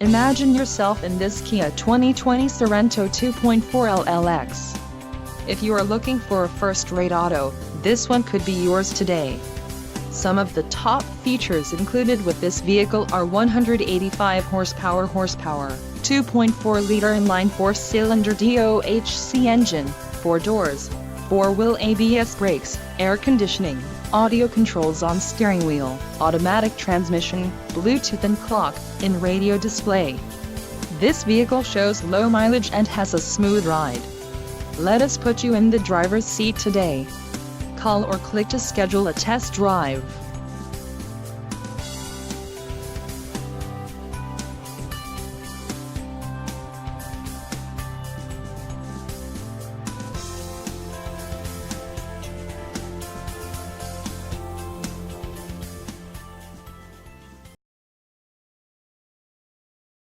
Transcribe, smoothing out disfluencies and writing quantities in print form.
Imagine yourself in this Kia 2020 Sorento 2.4 LLX. If you are looking for a first-rate auto, this one could be yours today. Some of the top features included with this vehicle are 185 horsepower, 2.4-liter inline 4-cylinder DOHC engine, 4 doors, 4-wheel ABS brakes, air conditioning, audio controls on steering wheel, automatic transmission, Bluetooth and clock-in radio display. This vehicle shows low mileage and has a smooth ride. Let us put you in the driver's seat today. Call or click to schedule a test drive.